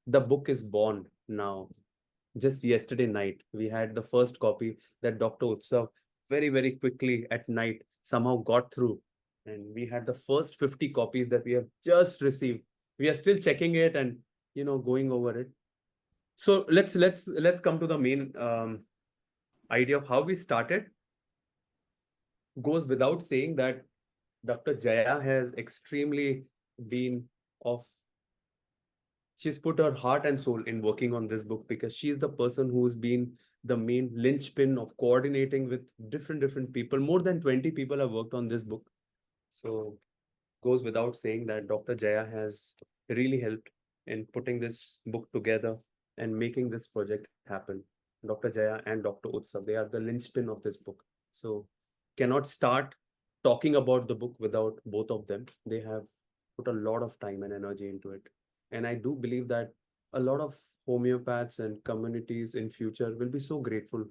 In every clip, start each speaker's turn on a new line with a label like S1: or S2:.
S1: the book is born now. Just yesterday night, we had the first copy that Dr. Utsav very, very quickly at night somehow got through. And we had the first 50 copies that we have just received. We are still checking it and, going over it. So let's come to the main idea of how we started. Goes without saying that Dr. Jaya has extremely been of she's put her heart and soul in working on this book, because she's the person who's been the main linchpin of coordinating with different people. More than 20 people have worked on this book. So goes without saying that Dr. Jaya has really helped in putting this book together and making this project happen. Dr. Jaya and Dr. Utsav, they are the linchpin of this book. So cannot start talking about the book without both of them. They have put a lot of time and energy into it. And I do believe that a lot of homeopaths and communities in future will be so grateful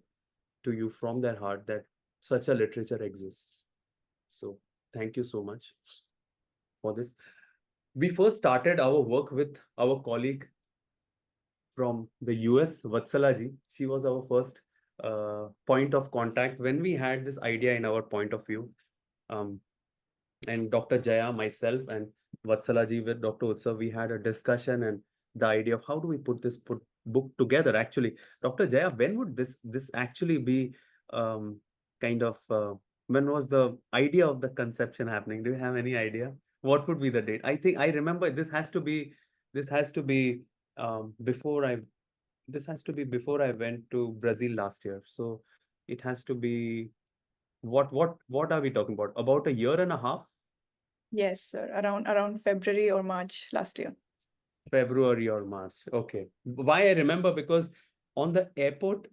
S1: to you from their heart that such a literature exists. So thank you so much for this. We first started our work with our colleague from the US, Vatsala ji. She was our first point of contact when we had this idea in our point of view. Um, and Dr. Jaya, myself, and Vatsala ji with Dr. Utsav, we had a discussion and the idea of how do we put this book together. Actually, Dr. Jaya, when would this actually be kind of when was the idea of the conception happening? Do you have any idea? What would be the date? I think I remember this has to be before I went to Brazil last year. So it has to be what are we talking about? About a year and a half?
S2: Yes, sir. Around February or March last year.
S1: February or March. Okay. Why I remember, because on the airport,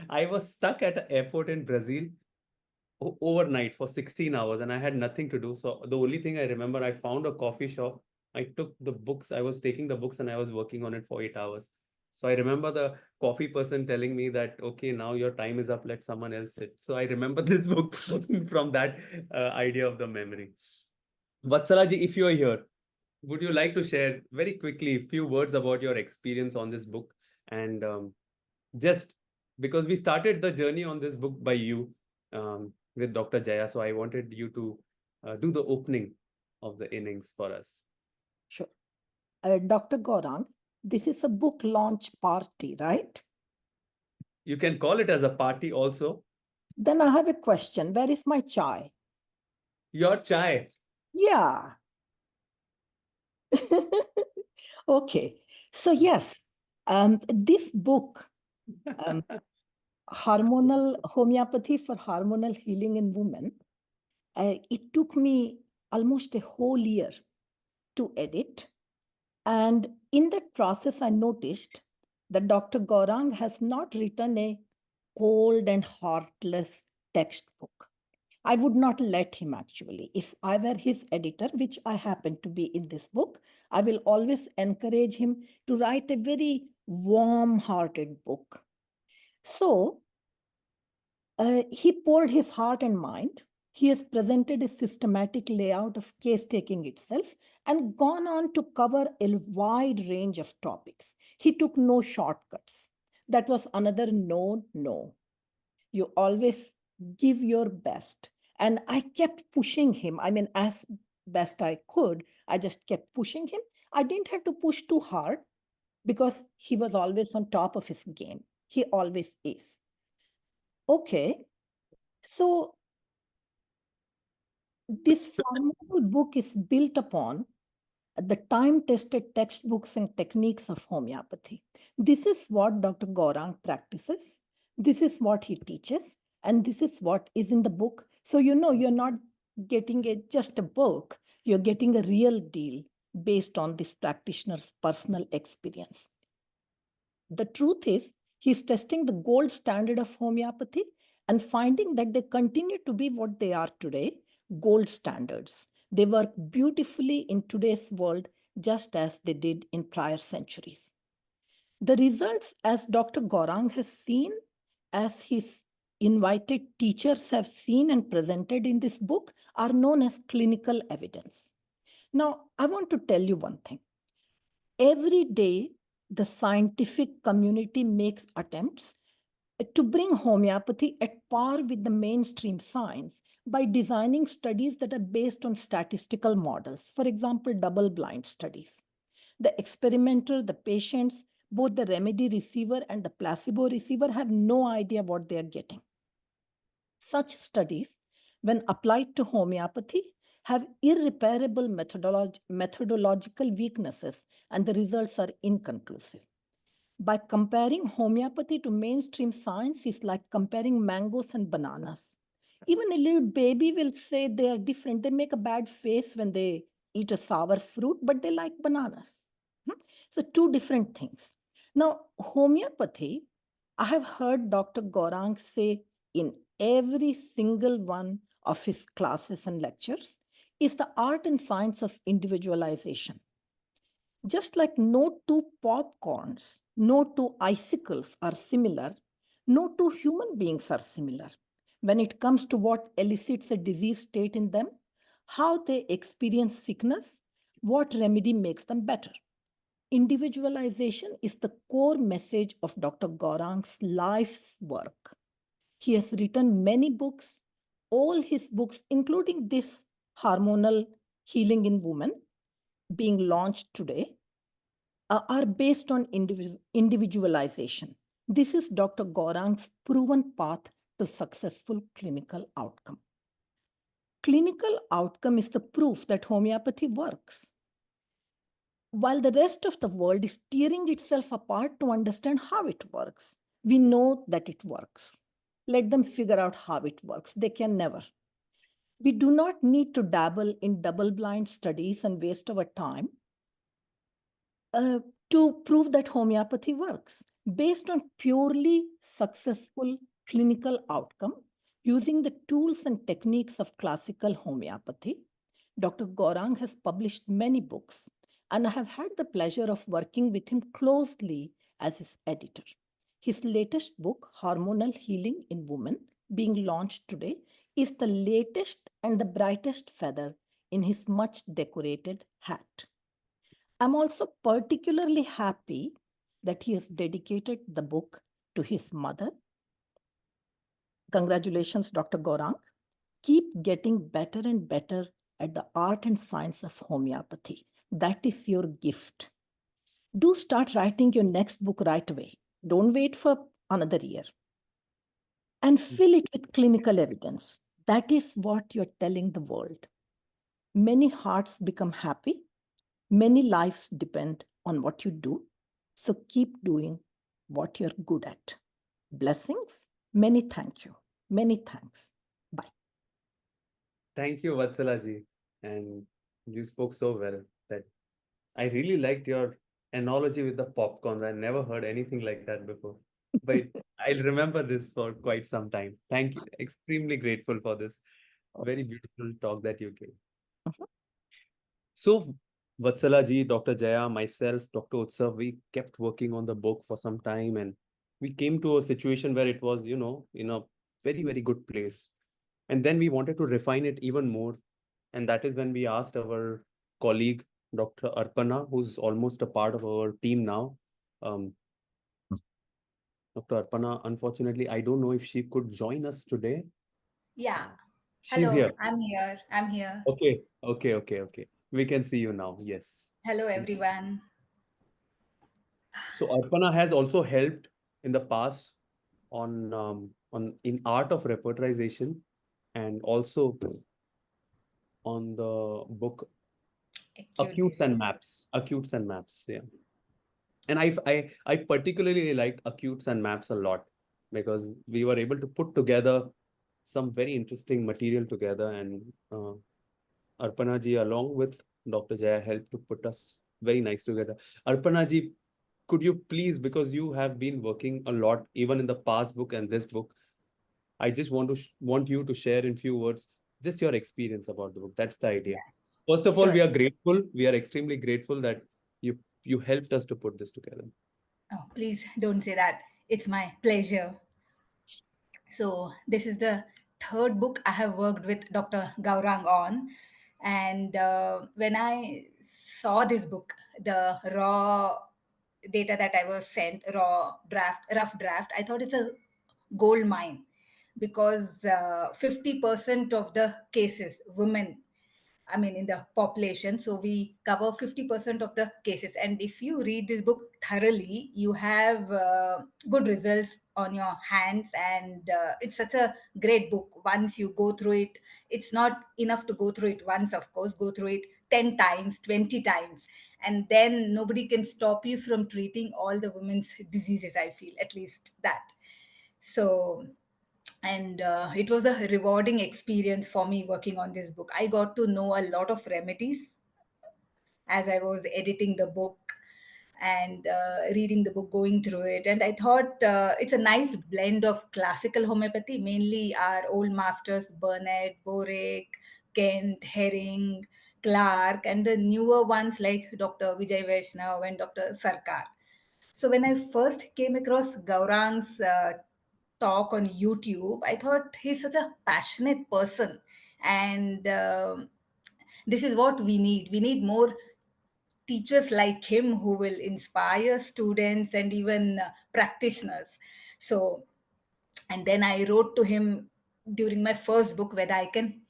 S1: I was stuck at an airport in Brazil overnight for 16 hours and I had nothing to do. So the only thing I remember, I found a coffee shop. I took the books, I was taking the books and I was working on it for 8 hours. So I remember the coffee person telling me that, okay, now your time is up, let someone else sit. So I remember this book from that idea of the memory. Vatsalaji, if you are here, would you like to share very quickly a few words about your experience on this book? And just because we started the journey on this book by you with Dr. Jaya, so I wanted you to do the opening of the innings for us.
S3: Sure. Dr. Gaurang, this is a book launch party, right?
S1: You can call it as a party also.
S3: Then I have a question. Where is my chai?
S1: Your chai.
S3: Yeah. Okay. So yes, this book, Hormonal Homeopathy for Hormonal Healing in Women, it took me almost a whole year to edit. And in that process, I noticed that Dr. Gaurang has not written a cold and heartless textbook. I would not let him actually. If I were his editor, which I happen to be in this book, I will always encourage him to write a very warm-hearted book. So he poured his heart and mind. He has presented a systematic layout of case taking itself and gone on to cover a wide range of topics. He took no shortcuts. That was another no. You always give your best. And I kept pushing him. I mean, as best I could, I just kept pushing him. I didn't have to push too hard because he was always on top of his game. He always is. Okay, so this formal book is built upon the time-tested textbooks and techniques of homeopathy. This is what Dr. Gaurang practices. This is what he teaches. And this is what is in the book. So you're not getting just a book. You're getting a real deal based on this practitioner's personal experience. The truth is, he's testing the gold standard of homeopathy and finding that they continue to be what they are today, gold standards. They work beautifully in today's world, just as they did in prior centuries. The results, as Dr. Gaurang has seen, as his invited teachers have seen and presented in this book, are known as clinical evidence. Now, I want to tell you one thing. Every day, the scientific community makes attempts to bring homeopathy at par with the mainstream science by designing studies that are based on statistical models, for example, double blind studies. The experimenter, the patients, both the remedy receiver and the placebo receiver have no idea what they are getting. Such studies, when applied to homeopathy, have irreparable methodological weaknesses, and the results are inconclusive. By comparing homeopathy to mainstream science is like comparing mangoes and bananas. Even a little baby will say they are different. They make a bad face when they eat a sour fruit, but they like bananas. So, two different things. Now, homeopathy, I have heard Dr. Gaurang say in every single one of his classes and lectures, is the art and science of individualization. Just like no two popcorns, no two icicles are similar, no two human beings are similar. When it comes to what elicits a disease state in them, how they experience sickness, what remedy makes them better. Individualization is the core message of Dr. Gaurang's life's work. He has written many books. All his books, including this Hormonal Healing in Women, being launched today, are based on individualization. This is Dr. Gaurang's proven path to successful clinical outcome. Clinical outcome is the proof that homeopathy works. While the rest of the world is tearing itself apart to understand how it works, we know that it works. Let them figure out how it works. They can never. We do not need to dabble in double-blind studies and waste our time to prove that homeopathy works. Based on purely successful clinical outcome, using the tools and techniques of classical homeopathy, Dr. Gaurang has published many books, and I have had the pleasure of working with him closely as his editor. His latest book, Hormonal Healing in Women, being launched today, is the latest and the brightest feather in his much decorated hat. I'm also particularly happy that he has dedicated the book to his mother. Congratulations, Dr. Gaurang. Keep getting better and better at the art and science of homeopathy. That is your gift. Do start writing your next book right away. Don't wait for another year. And fill it with clinical evidence. That is what you're telling the world. Many hearts become happy. Many lives depend on what you do. So keep doing what you're good at. Blessings. Many thank you. Many thanks. Bye.
S1: Thank you, Vatsala ji. And you spoke so well that I really liked your analogy with the popcorns. I never heard anything like that before. But I'll remember this for quite some time. Thank you. Extremely grateful for this very beautiful talk that you gave. So, Vatsala ji, Dr. Jaya, myself, Dr. Utsav, we kept working on the book for some time, and we came to a situation where it was, in a very, very good place. And then we wanted to refine it even more. And that is when we asked our colleague, Dr. Arpana, who's almost a part of our team now. Um, Dr. Arpana, unfortunately, I don't know if she could join us today.
S4: Yeah.
S1: She's
S4: Hello,
S1: here.
S4: I'm here. I'm here.
S1: Okay. We can see you now. Yes.
S4: Hello, everyone.
S1: So Arpana has also helped in the past on in art of repertorization, and also on the book
S4: Acute disease.
S1: Acutes and maps. Yeah. And I particularly liked acutes and maps a lot because we were able to put together some very interesting material together, and Arpana ji along with Dr. Jaya helped to put us very nice together. Arpana ji, could you please, because you have been working a lot even in the past book and this book, I just want you to share in few words just your experience about the book. That's the idea.
S4: Yes.
S1: First of all,
S4: Sure.
S1: we are grateful. We are extremely grateful that you helped us to put this together.
S4: Oh, please don't say that. It's my pleasure. So, this is the third book I have worked with Dr. Gaurang on. And when I saw this book, the raw data that I was sent, rough draft, I thought it's a gold mine, because 50% of the cases, women, I mean, in the population. So we cover 50% of the cases. And if you read this book thoroughly, you have good results on your hands. And it's such a great book. Once you go through it, it's not enough to go through it once, of course, go through it 10 times, 20 times. And then nobody can stop you from treating all the women's diseases, I feel, at least that. So, and it was a rewarding experience for me working on this book. I got to know a lot of remedies as I was editing the book and reading the book, going through it. And I thought it's a nice blend of classical homeopathy, mainly our old masters, Burnett, Borick, Kent, Herring, Clark, and the newer ones like Dr. Vijay Vaishnav and Dr. Sarkar. So when I first came across Gaurang's talk on YouTube, I thought he's such a passionate person, and this is what we need. We need more teachers like him who will inspire students and even practitioners. So, and then I wrote to him during my first book whether I can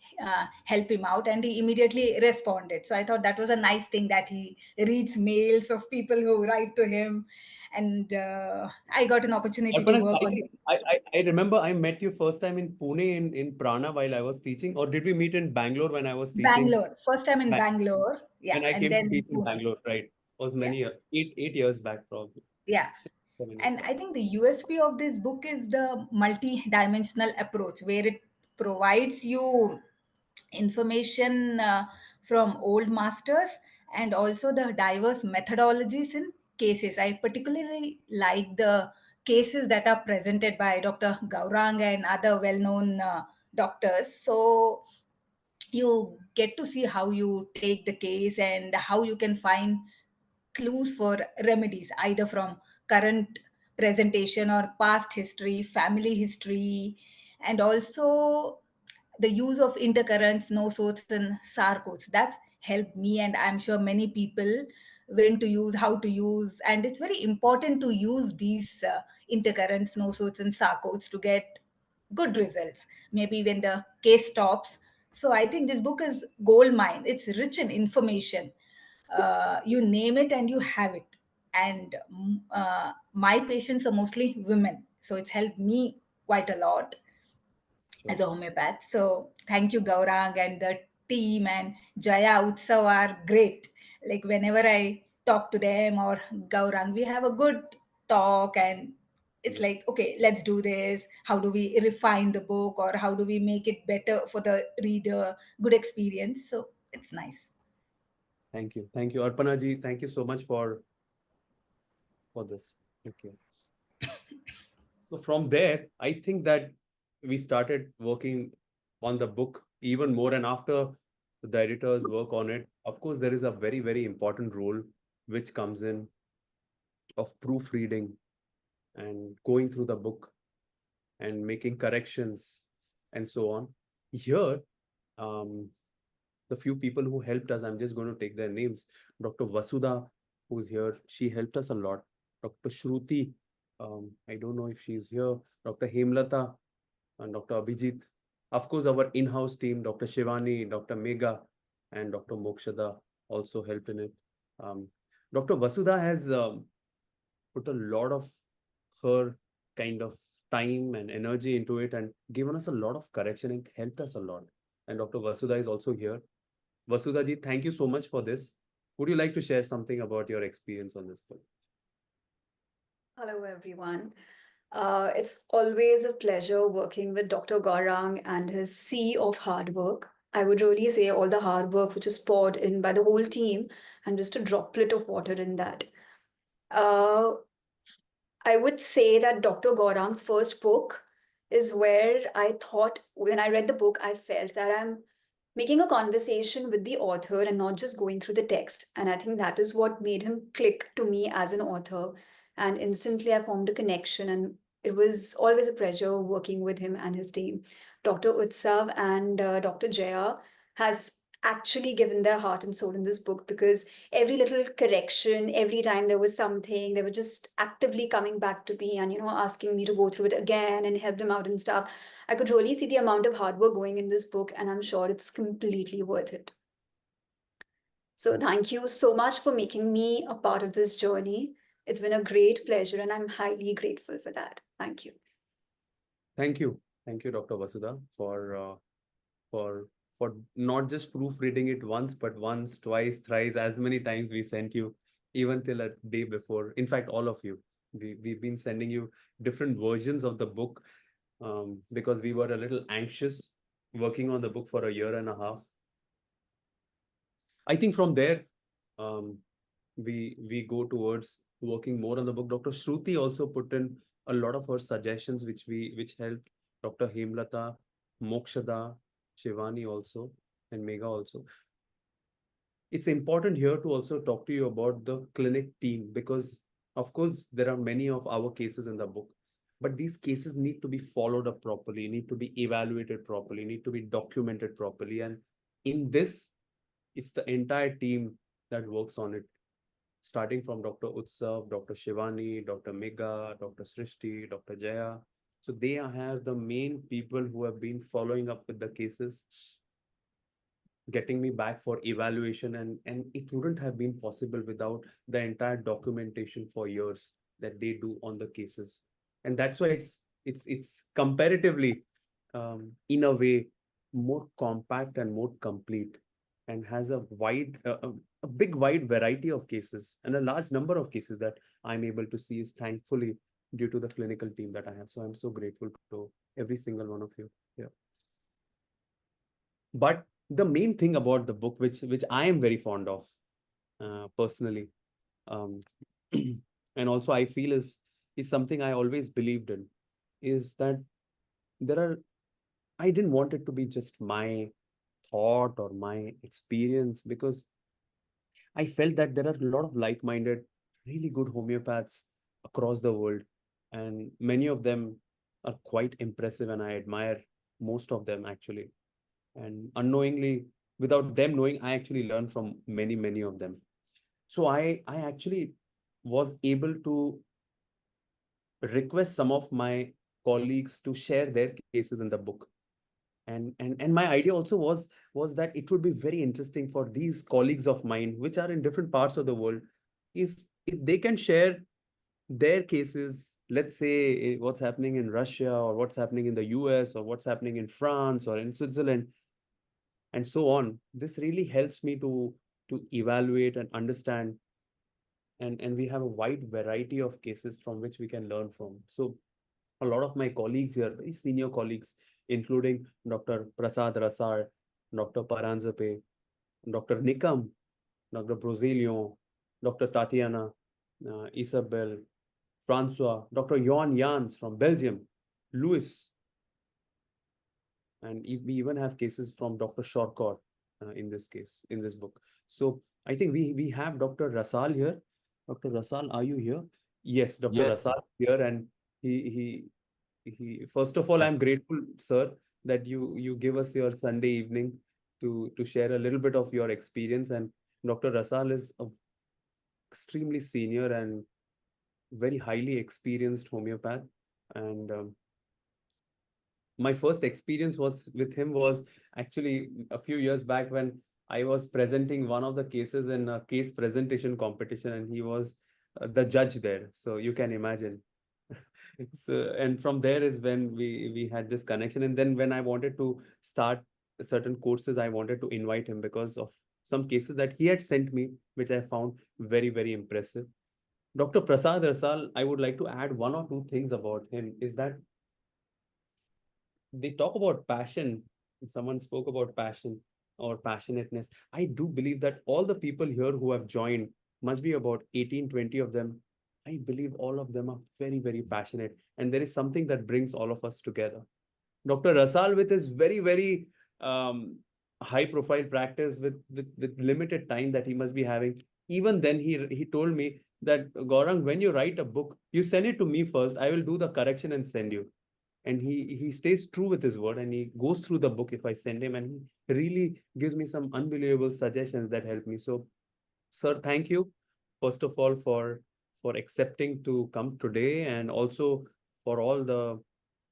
S4: help him out, and he immediately responded. So I thought that was a nice thing, that he reads mails of people who write to him, and I got an opportunity to
S1: Arpana,
S4: work
S1: I
S4: on
S1: think I remember I met you first time in Pune in Prana while I was teaching, or did we meet in Bangalore when I was teaching?
S4: Bangalore. First time in Bangalore, yeah,
S1: When I
S4: and
S1: came to
S4: then
S1: teach in
S4: Pune,
S1: Bangalore, right? It was
S4: yeah,
S1: many 8 years back, probably
S4: yeah.
S1: 6, 7 years
S4: And
S1: back.
S4: I think the USP of this book is the multi-dimensional approach, where it provides you information from old masters and also the diverse methodologies in cases. I particularly like the cases that are presented by Dr. Gaurang and other well-known doctors. So you get to see how you take the case and how you can find clues for remedies, either from current presentation or past history, family history, and also the use of intercurrents, no sorts, and sarcodes. That's helped me, and I'm sure many people when to use, how to use. And it's very important to use these intercurrents, no sorts, and sarcodes to get good results, maybe when the case stops. So I think this book is gold mine. It's rich in information. You name it and you have it. And my patients are mostly women, so it's helped me quite a lot
S1: Sure.
S4: as a homeopath. So thank you, Gaurang, and the team, and Jaya Utsav are great. Like whenever I talk to them or Gaurang, we have a good talk, and it's
S1: Yeah.
S4: like, okay, let's do this. How do we refine the book, or how do we make it better for the reader? Good experience. So it's nice.
S1: Thank you, Arpana ji. Thank you so much for this. Okay. So from there, I think that we started working on the book even more, and after the editors work on it, of course, there is a very important role which comes in of proofreading and going through the book and making corrections and so on. Here, um, the few people who helped us, I'm just going to take their names. Dr. Vasudha, who's here, she helped us a lot. Dr. Shruti, I don't know if she's here. Dr. Hemlata and Dr. Abhijit. Of course, our in-house team, Dr. Shivani, Dr. Mega, and Dr. Mokshada also helped in it. Um, Dr. Vasudha has put a lot of her kind of time and energy into it and given us a lot of correction and helped us a lot. And Dr. Vasudha is also here. Vasudha ji, thank you so much for this. Would you like to share something about your experience on this film?
S5: Hello, everyone. It's always a pleasure working with Dr. Gaurang and his sea of hard work. I would really say all the hard work which is poured in by the whole team and just a droplet of water in that. Uh, I would say that Dr. Gaurang's first book is where I thought, when I read the book, I felt that I'm making a conversation with the author and not just going through the text. And I think that is what made him click to me as an author. And instantly I formed a connection, and it was always a pleasure working with him and his team. Dr. Utsav and Dr. Jaya has actually given their heart and soul in this book, because every little correction, every time there was something, they were just actively coming back to me and, asking me to go through it again and help them out and stuff. I could really see the amount of hard work going in this book, and I'm sure it's completely worth it. So thank you so much for making me a part of this journey. It's been a great pleasure, and I'm highly grateful for that. Thank you.
S1: Thank you. Thank you, Dr. Vasudha, for not just proofreading it once, but once, twice, thrice, as many times we sent you, even till a day before. In fact, all of you. We've been sending you different versions of the book because we were a little anxious working on the book for a year and a half. I think from there, we go towards working more on the book. Dr. Shruti also put in a lot of her suggestions, which helped Dr. Hemlata, Mokshada, Shivani also, and Megha also. It's important here to also talk to you about the clinic team because, of course, there are many of our cases in the book, but these cases need to be followed up properly, need to be evaluated properly, need to be documented properly. And in this, it's the entire team that works on it, starting from Dr. Utsav, Dr. Shivani, Dr. Megha, Dr. Srishti, Dr. Jaya. So they are the main people who have been following up with the cases, getting me back for evaluation, and it wouldn't have been possible without the entire documentation for years that they do on the cases. And that's why it's comparatively in a way more compact and more complete, and has a big wide variety of cases and a large number of cases that I'm able to see is thankfully due to the clinical team that I have. So I'm so grateful to every single one of you here. But the main thing about the book, which I am very fond of personally, and also I feel is something I always believed in, is that I didn't want it to be just my thought or my experience, because I felt that there are a lot of like-minded, really good homeopaths across the world, and many of them are quite impressive, and I admire most of them actually. And unknowingly, without them knowing, I actually learned from many of them. So I actually was able to request some of my colleagues to share their cases in the book. And my idea also was that it would be very interesting for these colleagues of mine which are in different parts of the world, if they can share their cases, let's say what's happening in Russia, or what's happening in the US, or what's happening in France or in Switzerland, and so on. This really helps me to evaluate and understand, and we have a wide variety of cases from which we can learn from. So a lot of my colleagues here, very senior colleagues, including Dr. Prasad Rasar, Dr. Paranzape, Dr. Nikam, Dr. Brosilion, Dr. Tatiana, Isabel, Francois, Dr. Jon Jans from Belgium, Louis, and we even have cases from Dr. Shorkor in this case, in this book. So I think we have Dr. Rasal here. Dr. Rasal, are you here? Yes, Dr.
S6: Yes.
S1: Rasal here, and he first of all, I'm grateful, sir, that you give us your Sunday evening to share a little bit of your experience. And Dr. Rasal is a extremely senior and very highly experienced homeopath, and my first experience was with him was actually a few years back when I was presenting one of the cases in a case presentation competition, and he was the judge there. So you can imagine. So, and from there is when we had this connection. And then when I wanted to start certain courses, I wanted to invite him because of some cases that he had sent me, which I found very impressive. Dr. Prasad Rasal, I would like to add one or two things about him, is that they talk about passion. Someone spoke about passion or passionateness. I do believe that all the people here who have joined, must be about 18-20 of them. I believe all of them are very passionate, and there is something that brings all of us together. Dr. Rasal, with his very high profile practice, with limited time that he must be having, even then he told me that, Gaurang, when you write a book, you send it to me first. I will do the correction and send you. and he stays true with his word, and he goes through the book if I send him, and he really gives me some unbelievable suggestions that help me. So, sir, thank you first of all for accepting to come today, and also for all the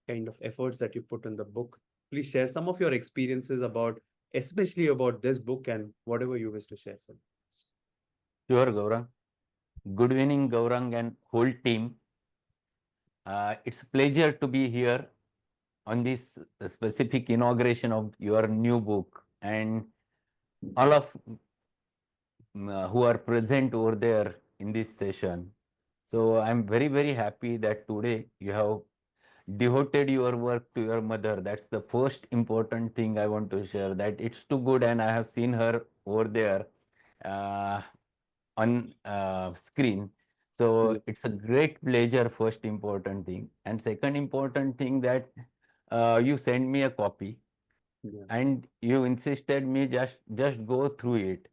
S1: kind of efforts that you put in the book. Please share some of your experiences about, especially about this book, and whatever you wish to share, sir.
S6: Sure, Gaurang. Good evening, Gaurang and whole team. It's a pleasure to be here on this specific inauguration of your new book, and all of who are present over there in this session. So I'm very, very happy that today you have devoted your work to your mother. That's the first important thing I want to share, that it's too good, and I have seen her over there uh, on screen. So it's a great pleasure, first important thing. And second important thing, that you sent me a copy,
S1: Yeah.
S6: and you insisted me just go through it.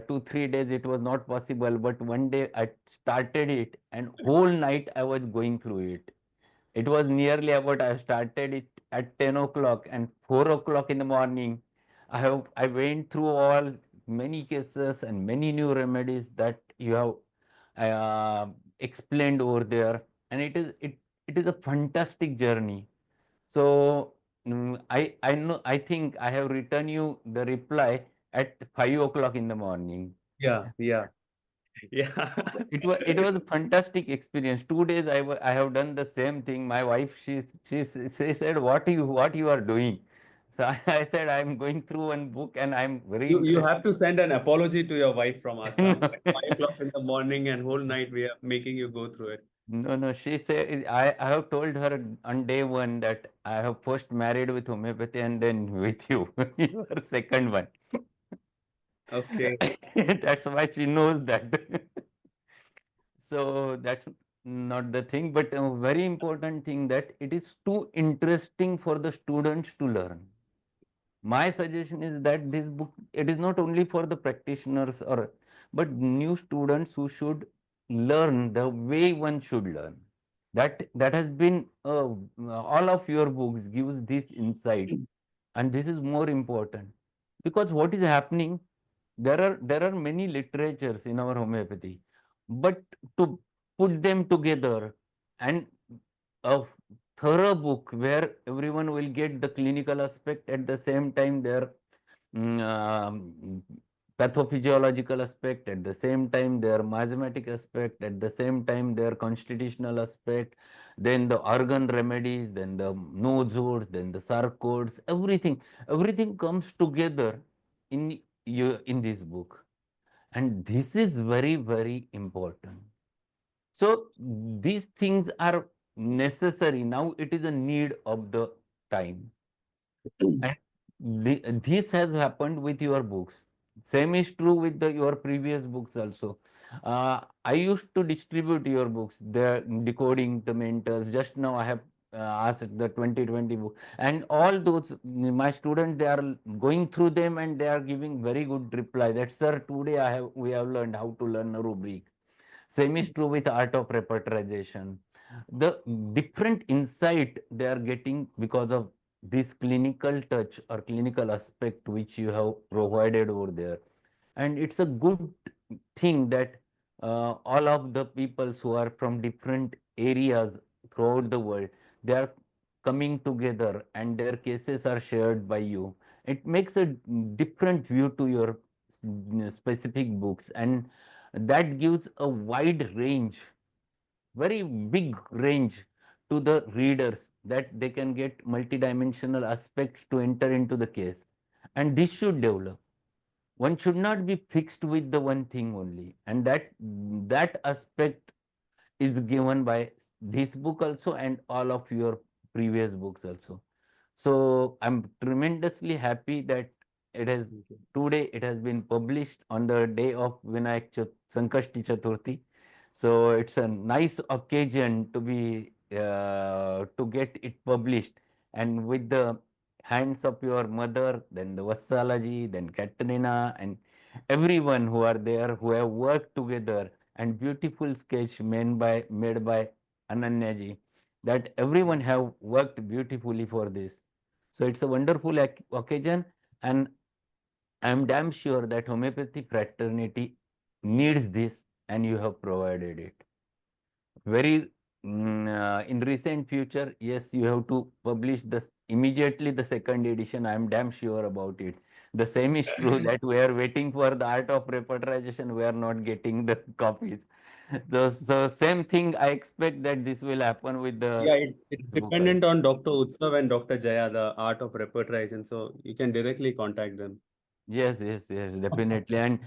S6: 2 3 days it was not possible, but one day I started it, and whole night I was going through it. It was nearly about, I started it at 10 o'clock, and 4 o'clock in the morning, I went through all many cases and many new remedies that you have explained over there. And it is a fantastic journey. So I think I have written you the reply at 5 o'clock in the morning.
S1: Yeah, yeah, yeah.
S6: It was a fantastic experience. 2 days I have done the same thing. My wife, she said, what you are doing? So I said, I'm going through one book and I'm very
S1: You
S6: interested.
S1: have to send an apology to your wife from us. At 5 o'clock in the morning and whole night we are making you go through it.
S6: No, she said, I have told her on day one that I have first married with homeopathy and then with you. You are second one.
S1: Okay.
S6: That's why she knows that. So that's not the thing, but a very important thing, that it is too interesting for the students to learn. My suggestion is that this book, it is not only for the practitioners but new students who should learn the way one should learn. That has been all of your books gives this insight, and this is more important, because what is happening, there are many literatures in our homeopathy, but to put them together and a thorough book where everyone will get the clinical aspect, at the same time their pathophysiological aspect, at the same time their miasmatic aspect, at the same time their constitutional aspect, then the organ remedies, then the nodes, then the sarcodes, everything comes together in this book, and this is very, very important. So these things are necessary. Now it is a need of the time. And this has happened with your books. Same is true with your previous books also. I used to distribute your books, the decoding the mentors. Just now I have asked the 2020 book, and all those my students, they are going through them and they are giving very good reply. That, sir, today we have learned how to learn a rubric. Same is true with art of repertorization. The different insight they are getting because of this clinical touch or clinical aspect which you have provided over there. And it's a good thing that all of the peoples who are from different areas throughout the world, they are coming together and their cases are shared by you. It makes a different view to your specific books, and that gives a wide range, very big range to the readers, that they can get multidimensional aspects to enter into the case. And this should develop. One should not be fixed with the one thing only. And that aspect is given by this book also and all of your previous books also. So I'm tremendously happy that it has today it has been published on the day of Sankashti Chaturthi. So it's a nice occasion to be to get it published, and with the hands of your mother, then the Vassalaji, then Katrina, and everyone who are there who have worked together, and beautiful sketch made by Ananya ji. that everyone have worked beautifully for this. So it's a wonderful occasion, and I'm damn sure that homeopathy fraternity needs this, and you have provided it. Very in recent future, yes, you have to publish this immediately the second edition. I'm damn sure about it. The same is true that we are waiting for the art of repertorization. We are not getting the copies. So same thing. I expect that this will happen with
S1: Yeah,
S6: the
S1: it's
S6: this book
S1: dependent
S6: also.
S1: on Dr. Utsav and Dr. Jaya, the art of repertorization. So you can directly contact them.
S6: Yes, yes, yes, definitely. And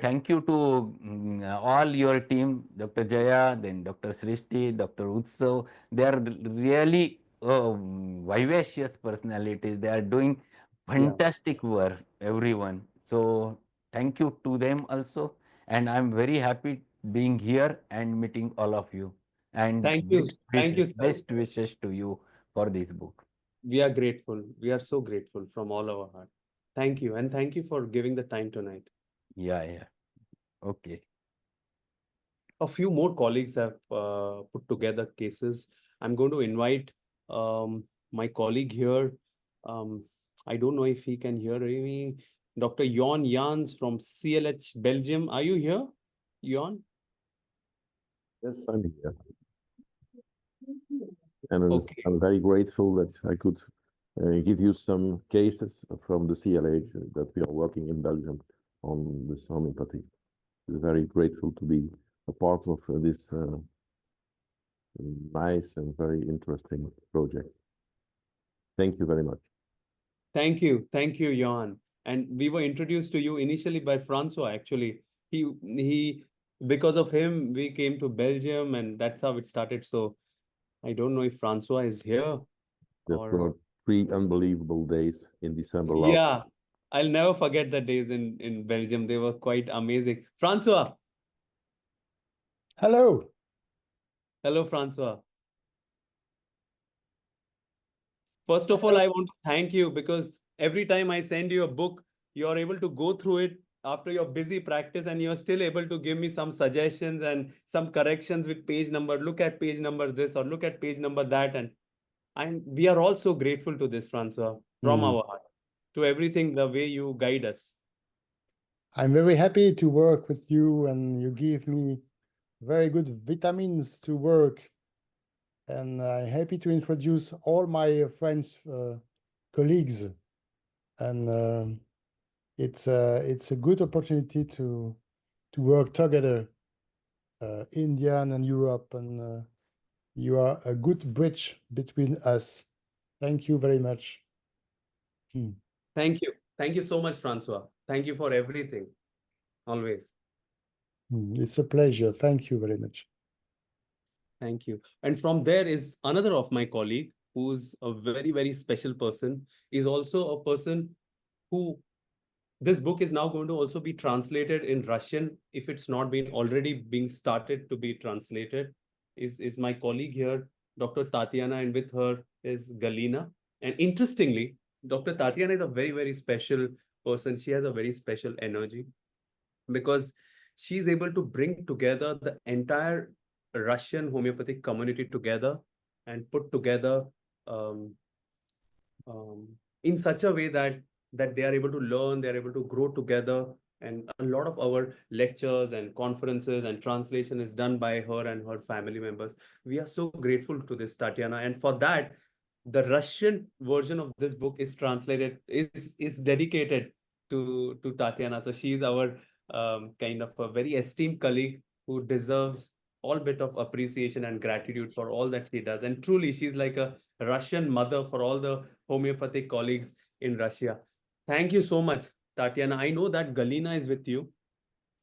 S6: thank you to all your team, Dr. Jaya, then Dr. Srishti, Dr. Utsav. They are really vivacious personalities. They are doing
S1: Yeah.
S6: fantastic work, everyone. So thank you to them also. And I'm very happy being here and meeting all of you. And
S1: Thank you. Thank you, sir.
S6: best wishes to you for this book.
S1: We are grateful. We are so grateful from all our heart. Thank you. And thank you for giving the time tonight.
S6: Yeah, yeah. Okay.
S1: A few more colleagues have put together cases. I'm going to invite my colleague here. Um, I don't know if he can hear me. Dr. Jon Jans from CLH Belgium. Are you here, Jon?
S7: Yes, I'm here. And
S1: Okay.
S7: I'm very grateful that I could give you some cases from the CLH that we are working in Belgium on this homeopathy. Very grateful to be a part of this nice and very interesting project. Thank you very much.
S1: Thank you. Thank you, Jan. And we were introduced to you initially by Francois, actually. He because of him, we came to Belgium and that's how it started. So I don't know if Francois is here
S7: That
S1: or
S7: were 3 unbelievable days in December last.
S1: yeah. I'll never forget the days in Belgium. They were quite amazing. Francois.
S8: Hello.
S1: Hello, Francois. First of all, I want to thank you because every time I send you a book, you're able to go through it after your busy practice and you're still able to give me some suggestions and some corrections with page number. Look at page number this or look at page number that. And we are all so grateful to this, Francois, from our heart, to everything, the way you guide us.
S8: I'm very happy to work with you, and you give me very good vitamins to work. And I'm happy to introduce all my friends, colleagues. And it's a good opportunity to work together, India and Europe, and you are a good bridge between us. Thank you very much.
S1: Thank you. Thank you so much, Francois. Thank you for everything. Always.
S8: It's a pleasure. Thank you very much.
S1: Thank you. And from there is another of my colleague who's a very, very special person, is also a person who this book is now going to also be translated in Russian if it's not been already being started to be translated. Is my colleague here, Dr. Tatiana, and with her is Galina. And interestingly, Dr. Tatiana is a very, very special person. She has a very special energy because she's able to bring together the entire Russian homeopathic community together and put together um, in such a way that they are able to learn, they are able to grow together. And a lot of our lectures and conferences and translation is done by her and her family members. We are so grateful to this, Tatiana. And for that, the Russian version of this book is translated, is dedicated to Tatiana. So she's our kind of a very esteemed colleague who deserves all bit of appreciation and gratitude for all that she does. And truly, she's like a Russian mother for all the homeopathic colleagues in Russia. Thank you so much, Tatiana. I know that Galina is with you,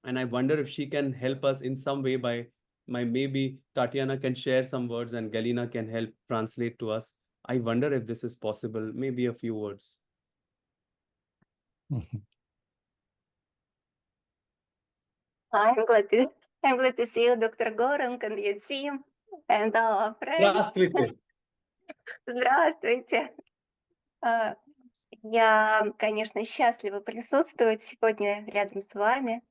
S1: and I wonder if she can help us in some way by maybe Tatiana can share some words and Galina can help translate to us. I wonder if this is possible. Maybe a few words.
S9: I'm glad to see you, Dr. Gaurang, and your team, and our friends.
S1: Здравствуйте.
S9: Здравствуйте. Я, конечно, счастлива присутствовать сегодня рядом с вами.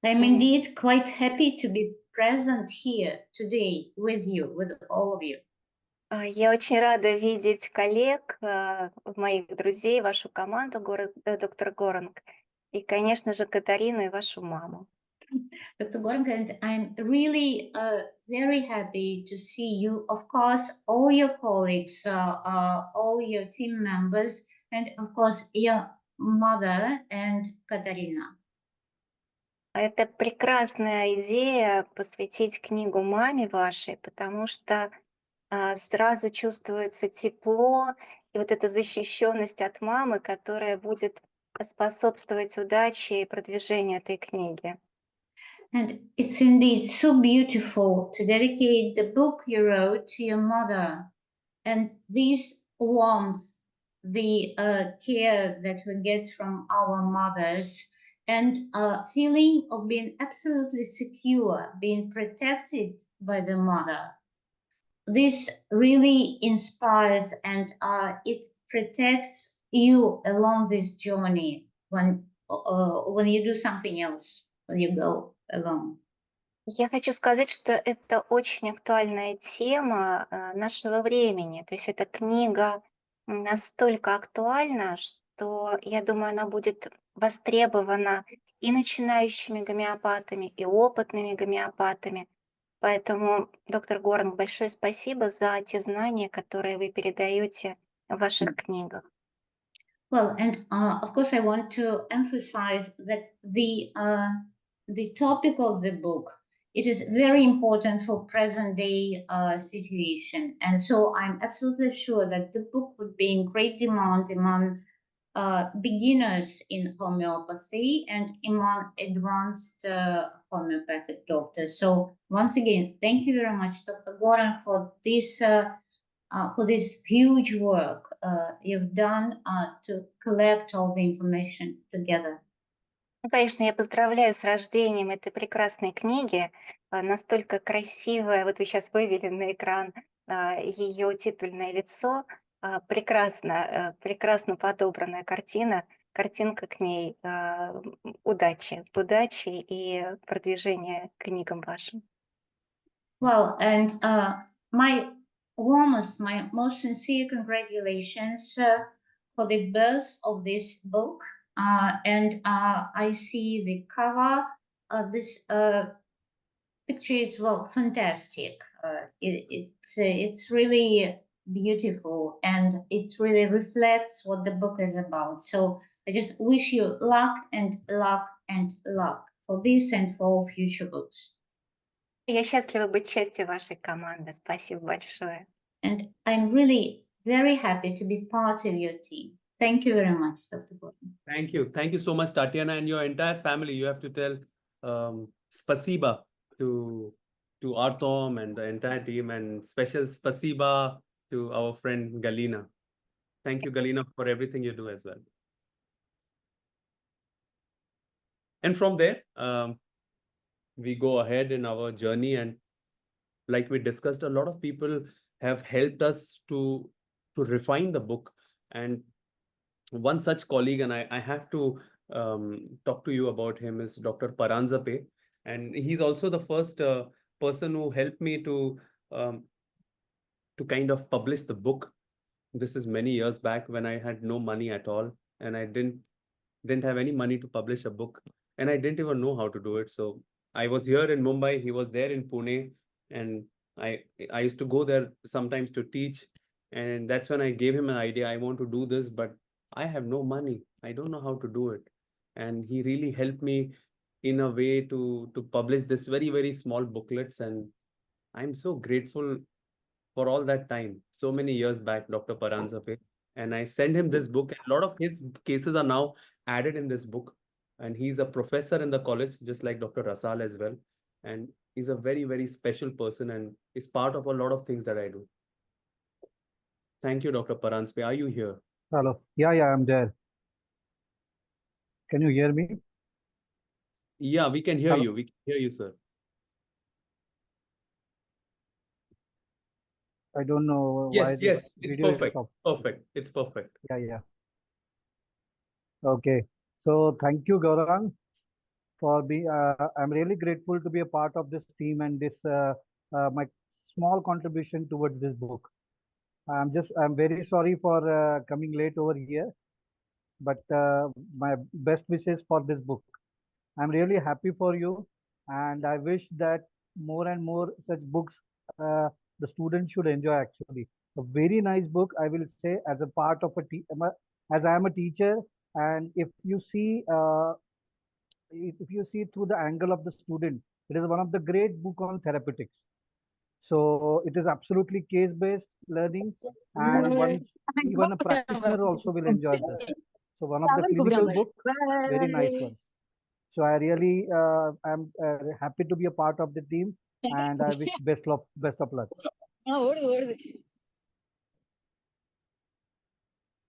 S10: I'm indeed quite happy to be present here today with you, with all of you.
S9: Я очень рада видеть коллег, моих друзей, вашу команду, доктор Горанг, и, конечно же, Катарину и вашу маму.
S10: Dr. Gaurang, and I'm really very happy to see you, of course, all your colleagues, all your team members, and of course, your mother and Katarina.
S9: Это прекрасная идея посвятить книгу маме вашей, потому что сразу чувствуется тепло и вот эта защищенность от мамы, которая будет способствовать удаче и продвижению этой книги.
S10: And it's indeed so beautiful to dedicate the book you wrote to your mother. And this warmth, the care that we get from our mothers, and feeling of being absolutely secure, being protected by the mother. This really inspires and it protects you along this journey when you do something else, when you go along.
S9: Я хочу сказать, что это очень актуальная тема нашего времени. То есть эта книга настолько актуальна, что, я думаю, она будет востребована и начинающими гомеопатами, и опытными гомеопатами. Поэтому, доктор Горанг, большое спасибо за те знания, которые вы передаете в ваших книгах.
S10: Well, and of course, I want to emphasize that the topic of the book, it is very important for present day situation, and so I'm absolutely sure that the book would be in great demand among beginners in homeopathy and among advanced homeopathic doctors. So once again, thank you very much, Dr. Gaurang, for this huge work you've done to collect all the information together.
S9: Ну, конечно, я поздравляю с рождением этой прекрасной книги. Настолько красивая, вот вы сейчас вывели на экран ее титульное лицо. Прекрасно подобранная картина. Картинка к ней. Удачи и продвижения книгам вашим.
S10: Well, and my most sincere congratulations for the birth of this book. And I see the cover. This picture is, well, fantastic. It's really beautiful, and it really reflects what the book is about. So I just wish you luck and luck and luck for this and for all future books.
S9: Я счастлива быть частью вашей команды. Спасибо большое.
S10: And I'm really very happy to be part of your team. Thank you very much, Dr. Gaurang.
S1: Thank you. Thank you so much, Tatiana, and your entire family. You have to tell spasiba to Artom and the entire team, and special spasiba to our friend Galina. Thank you, Galina, for everything you do as well. And from there, we go ahead in our journey, and like we discussed, a lot of people have helped us to refine the book. And one such colleague, and I have to talk to you about him, is Dr. Paranzape, and he's also the first person who helped me to kind of publish the book. This is many years back when I had no money at all, and I didn't have any money to publish a book, and I didn't even know how to do it. So I was here in Mumbai, he was there in Pune, and I used to go there sometimes to teach, and that's when I gave him an idea. I want to do this, but I have no money. I don't know how to do it. And he really helped me in a way to publish this very, very small booklets. And I'm so grateful for all that time, so many years back, Dr. Paranzape. And I sent him this book. A lot of his cases are now added in this book. And he's a professor in the college, just like Dr. Rasal as well. And he's a very, very special person and is part of a lot of things that I do. Thank you, Dr. Paranzape. Are you here?
S11: Hello. Yeah, I'm there. Can you hear me?
S1: Yeah, we can hear
S11: Hello.
S1: you. We can hear you, sir.
S11: I don't know why
S1: Yes,
S11: this
S1: it's
S11: video is
S1: perfect.
S11: off.
S1: Perfect. It's perfect.
S11: Yeah. Okay. So thank you, Gaurang, for being. I'm really grateful to be a part of this team and this my small contribution towards this book. I'm very sorry for coming late over here, but my best wishes for this book. I'm really happy for you, and I wish that more and more such books the students should enjoy. Actually, a very nice book, I will say, as a part of as I am a teacher, and if you see through the angle of the student, it is one of the great book on therapeutics. So it is absolutely case-based learning, and once even a practitioner also will enjoy this. So one of the clinical book, very nice one. So I really am happy to be a part of the team, and I wish best of luck.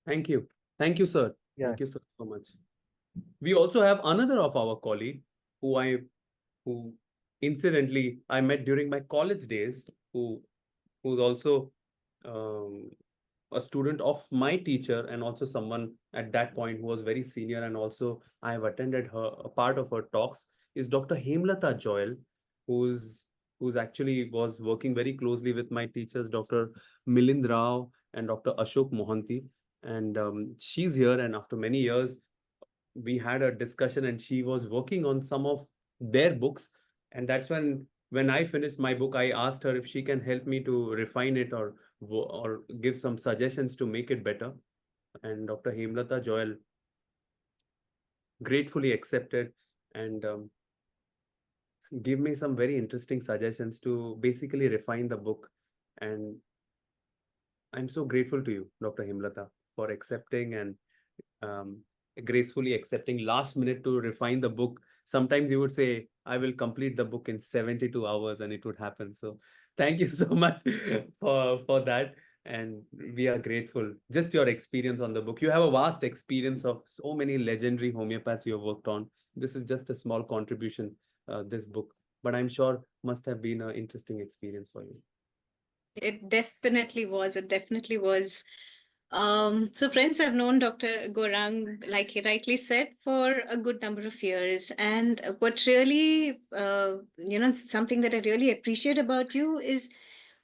S1: Thank you. Thank you, sir.
S11: Yeah.
S1: Thank you so much. We also have another of our colleague who incidentally I met during my college days, who's also a student of my teacher, and also someone at that point who was very senior, and also I have attended a part of her talks, is Dr. Hemlata Joyal, who's actually was working very closely with my teachers, Dr. Milind Rao and Dr. Ashok Mohanty. And she's here, and after many years, we had a discussion, and she was working on some of their books. And that's when I finished my book, I asked her if she can help me to refine it or give some suggestions to make it better. And Dr. Hemlata Joyal gratefully accepted and give me some very interesting suggestions to basically refine the book. And I'm so grateful to you, Dr. Hemlata, for accepting and um, gracefully accepting last minute to refine the book. Sometimes you would say, I will complete the book in 72 hours, and it would happen. So thank you so much for that. And we are grateful. Just your experience on the book. You have a vast experience of so many legendary homeopaths you have worked on. This is just a small contribution, this book, but I'm sure must have been an interesting experience for you.
S12: It definitely was. It definitely was. So friends, I've known Dr. Gaurang, like he rightly said, for a good number of years. And what really, something that I really appreciate about you is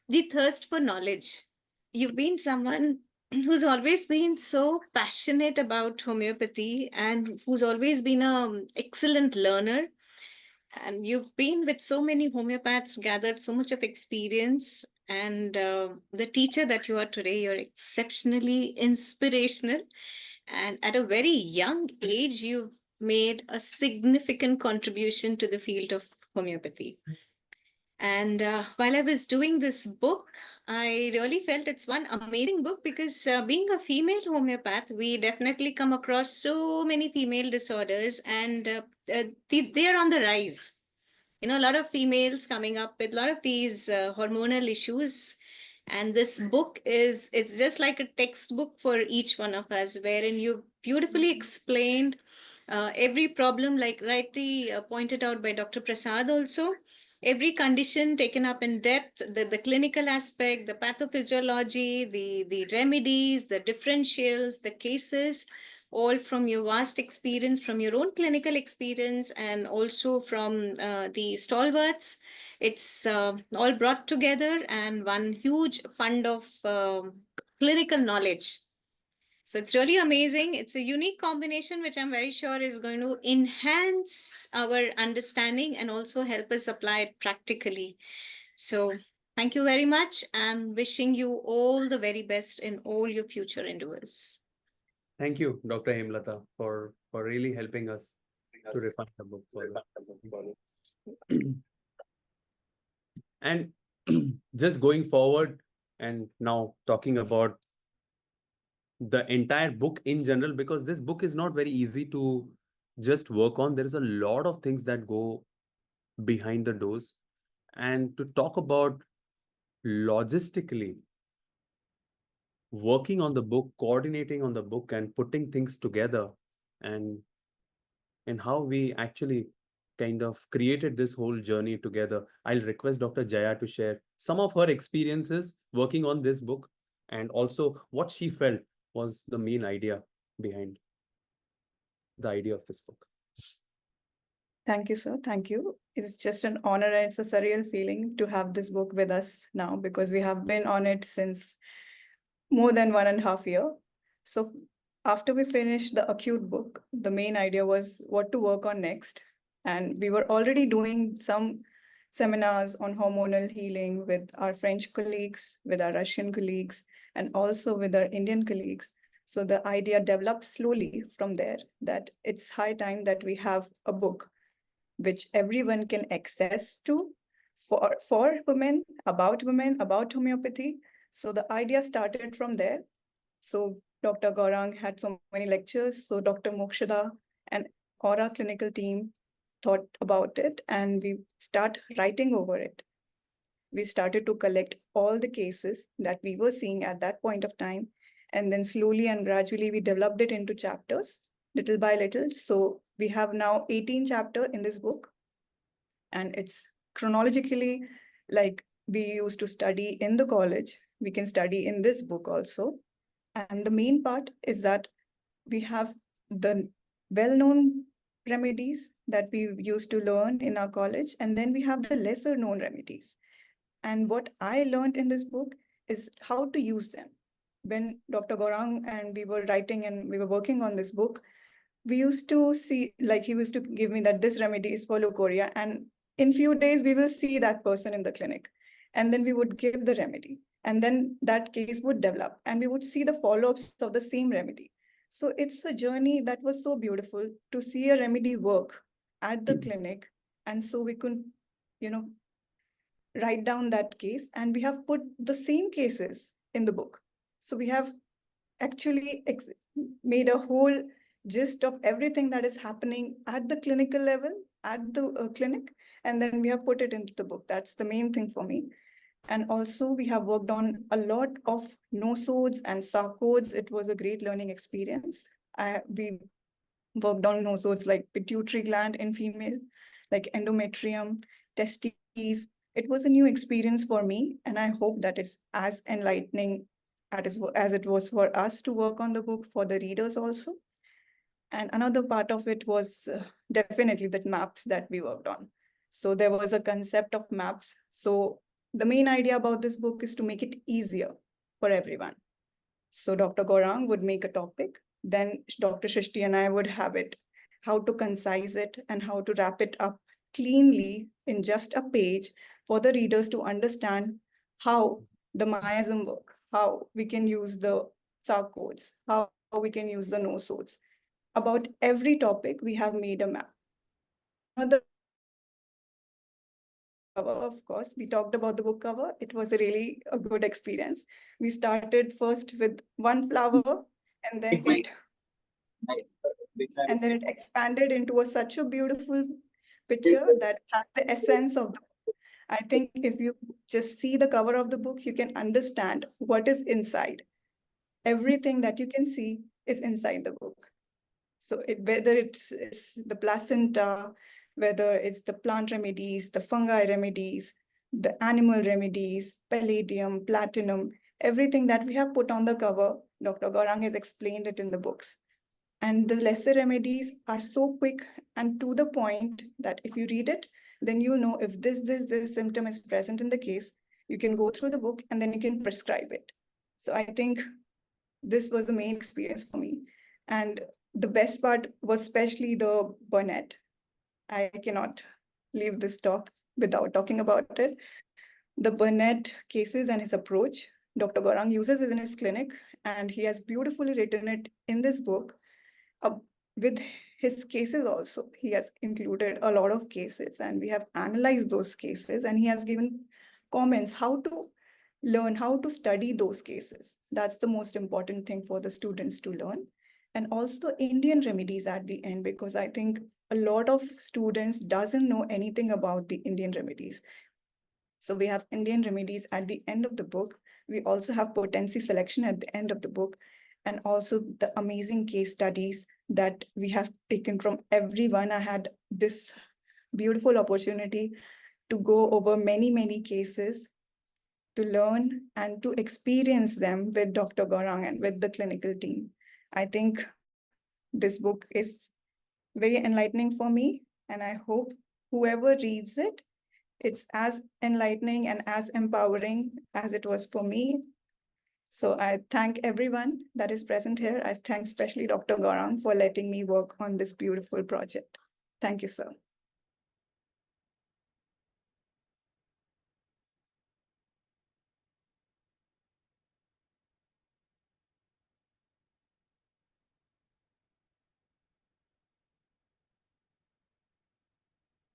S12: the thirst for knowledge. You've been someone who's always been so passionate about homeopathy and who's always been an excellent learner. And you've been with so many homeopaths, gathered so much of experience. And the teacher that you are today, you're exceptionally inspirational. And at a very young age, you've made a significant contribution to the field of homeopathy. And while I was doing this book, I really felt it's one amazing book because being a female homeopath, we definitely come across so many female disorders, and they are on the rise. A lot of females coming up with a lot of these hormonal issues. And this book it's just like a textbook for each one of us, wherein you beautifully explained every problem, like rightly pointed out by Dr. Prasad also. Every condition taken up in depth, the clinical aspect, the pathophysiology, the remedies, the differentials, the cases, all from your vast experience, from your own clinical experience, and also from the stalwarts. It's all brought together and one huge fund of clinical knowledge. So it's really amazing. It's a unique combination, which I'm very sure is going to enhance our understanding and also help us apply it practically. So thank you very much. I'm wishing you all the very best in all your future endeavors.
S1: Thank you, Dr. Hemlata, for really helping us to refine the book further. And just going forward, and now talking about the entire book in general, because this book is not very easy to just work on. There is a lot of things that go behind the doors. And to talk about logistically working on the book, coordinating on the book, and putting things together, and how we actually kind of created this whole journey together, I'll request Dr. Jaya to share some of her experiences working on this book, and also what she felt was the main idea behind the idea of this book.
S2: Thank you, sir. Thank you. It's just an honor, and it's a surreal feeling to have this book with us now, because we have been on it since more than 1.5 years. So after we finished the acute book, the main idea was what to work on next. And we were already doing some seminars on hormonal healing with our French colleagues, with our Russian colleagues, and also with our Indian colleagues. So the idea developed slowly from there that it's high time that we have a book which everyone can access to for women, about homeopathy. So the idea started from there. So Dr. Gaurang had so many lectures. So Dr. Mokshada and Aura clinical team thought about it, and we start writing over it. We started to collect all the cases that we were seeing at that point of time. And then slowly and gradually, we developed it into chapters, little by little. So we have now 18 chapters in this book. And it's chronologically like we used to study in the college. We can study in this book also. And the main part is that we have the well-known remedies that we used to learn in our college, and then we have the lesser known remedies. And what I learned in this book is how to use them. When Dr. Gaurang and we were writing and we were working on this book, we used to see, like he used to give me that this remedy is for leukorrhea, and in few days we will see that person in the clinic, and then we would give the remedy, and then that case would develop, and we would see the follow-ups of the same remedy. So it's a journey that was so beautiful to see a remedy work at the clinic, and so we could, you know, write down that case, and we have put the same cases in the book. So we have actually made a whole gist of everything that is happening at the clinical level, at the clinic, and then we have put it into the book. That's the main thing for me. And also we have worked on a lot of nosodes and sarcodes. It was a great learning experience. We worked on nosodes like pituitary gland in female, like endometrium, testes. It was a new experience for me, and I hope that it's as enlightening as it was for us to work on the book, for the readers also. And another part of it was definitely the maps that we worked on. So there was a concept of maps. So the main idea about this book is to make it easier for everyone. So Dr. Gaurang would make a topic, then Dr. Shrishti and I would have it, how to concise it and how to wrap it up cleanly in just a page for the readers to understand how the miasm work, how we can use the sarcodes, how we can use the nosodes. About every topic, we have made a map. Another cover, of course, we talked about the book cover. It was really a good experience. We started first with one flower, and then it expanded into such a beautiful picture that has the essence of the book. I think if you just see the cover of the book, you can understand what is inside. Everything that you can see is inside the book. So whether it's the placenta, whether it's the plant remedies, the fungi remedies, the animal remedies, palladium, platinum, everything that we have put on the cover, Dr. Gaurang has explained it in the books. And the lesser remedies are so quick and to the point that if you read it, then you know if this symptom is present in the case, you can go through the book and then you can prescribe it. So I think this was the main experience for me. And the best part was especially the Burnett. I cannot leave this talk without talking about it. The Burnett cases and his approach, Dr. Gaurang uses it in his clinic, and he has beautifully written it in this book. With his cases also, he has included a lot of cases, and we have analyzed those cases, and he has given comments how to learn, how to study those cases. That's the most important thing for the students to learn. And also Indian remedies at the end, because I think a lot of students doesn't know anything about the Indian remedies. So we have Indian remedies at the end of the book. We also have potency selection at the end of the book, and also the amazing case studies that we have taken from everyone. I had this beautiful opportunity to go over many, many cases, to learn and to experience them with Dr. Gaurang and with the clinical team. I think this book is very enlightening for me, and I hope whoever reads it, it's as enlightening and as empowering as it was for me. So I thank everyone that is present here. I thank especially Dr. Gaurang for letting me work on this beautiful project. Thank you, sir.